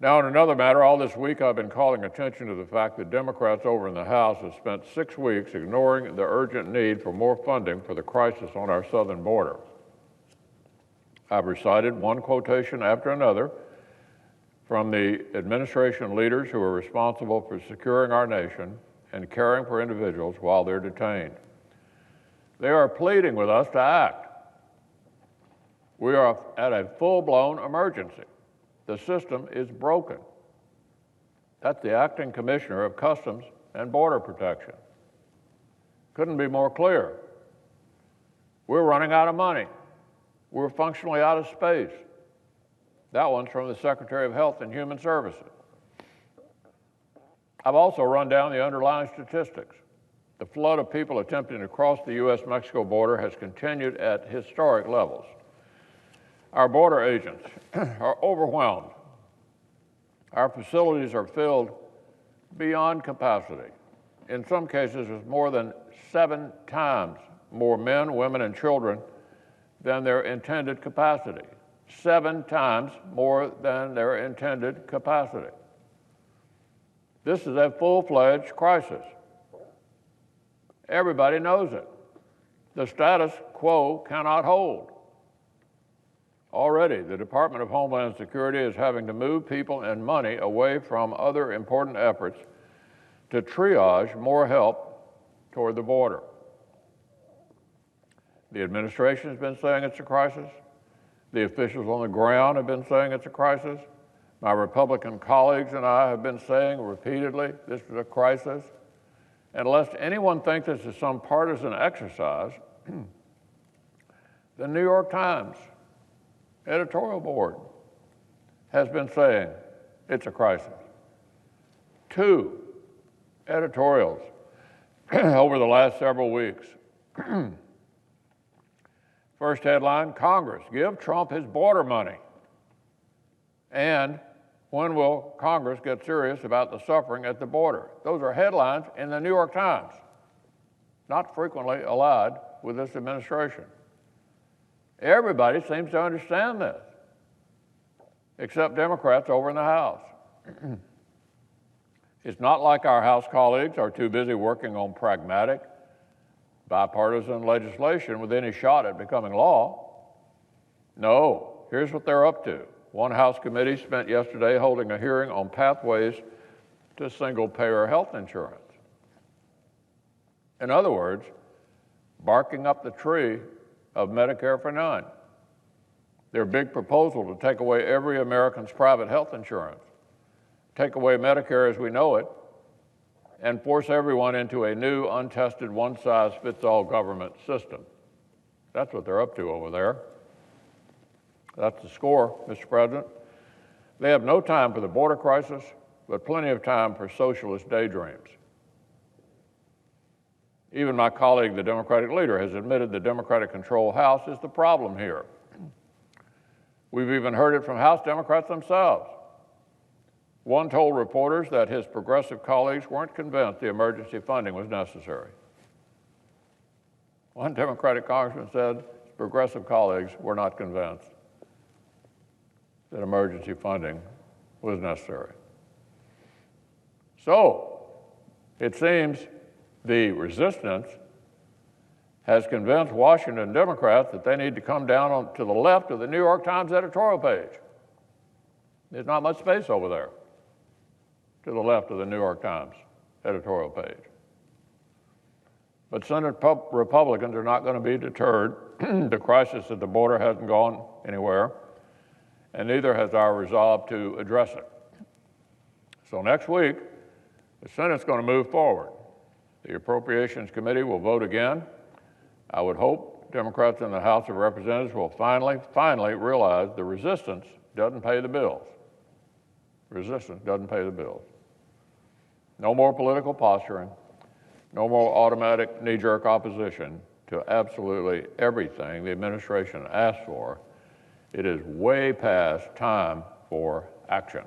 Now, in another matter, all this week I've been calling attention to the fact that Democrats over in the House have spent 6 weeks ignoring the urgent need for more funding for the crisis on our southern border. I've recited one quotation after another from the administration leaders who are responsible for securing our nation and caring for individuals while they're detained. They are pleading with us to act. We are at a full-blown emergency. The system is broken. That's the acting commissioner of Customs and Border Protection. Couldn't be more clear. We're running out of money. We're functionally out of space. That one's from the Secretary of Health and Human Services. I've also run down the underlying statistics. The flood of people attempting to cross the U.S.-Mexico border has continued at historic levels. Our border agents are overwhelmed. Our facilities are filled beyond capacity. In some cases, with more than 7 times more men, women, and children than their intended capacity. 7 times more than their intended capacity. This is a full-fledged crisis. Everybody knows it. The status quo cannot hold. Already, the Department of Homeland Security is having to move people and money away from other important efforts to triage more help toward the border. The administration has been saying it's a crisis. The officials on the ground have been saying it's a crisis. My Republican colleagues and I have been saying repeatedly this is a crisis. And lest anyone think this is some partisan exercise, the New York Times editorial board has been saying it's a crisis. 2 editorials over the last several weeks. First headline, Congress, give Trump his border money. And when will Congress get serious about the suffering at the border? Those are headlines in the New York Times, not frequently allied with this administration. Everybody seems to understand this, except Democrats over in the House. It's not like our House colleagues are too busy working on pragmatic, bipartisan legislation with any shot at becoming law. No, here's what they're up to. One House committee spent yesterday holding a hearing on pathways to single-payer health insurance. In other words, barking up the tree of Medicare for none. Their big proposal to take away every American's private health insurance, take away Medicare as we know it, and force everyone into a new, untested, one-size-fits-all government system. That's what they're up to over there. That's the score, Mr. President. They have no time for the border crisis, but plenty of time for socialist daydreams. Even my colleague, the Democratic leader, has admitted the Democratic-controlled House is the problem here. We've even heard it from House Democrats themselves. One told reporters that his progressive colleagues weren't convinced the emergency funding was necessary. One Democratic congressman said his progressive colleagues were not convinced that emergency funding was necessary. So, it seems the resistance has convinced Washington Democrats that they need to come down to the left of the New York Times editorial page. There's not much space over there to the left of the New York Times editorial page. But Senate Republicans are not going to be deterred. The crisis at the border hasn't gone anywhere, and neither has our resolve to address it. So next week, the Senate's going to move forward. The Appropriations Committee will vote again. I would hope Democrats in the House of Representatives will finally realize the resistance doesn't pay the bills. Resistance doesn't pay the bills. No more political posturing, no more automatic knee-jerk opposition to absolutely everything the administration asked for. It is way past time for action.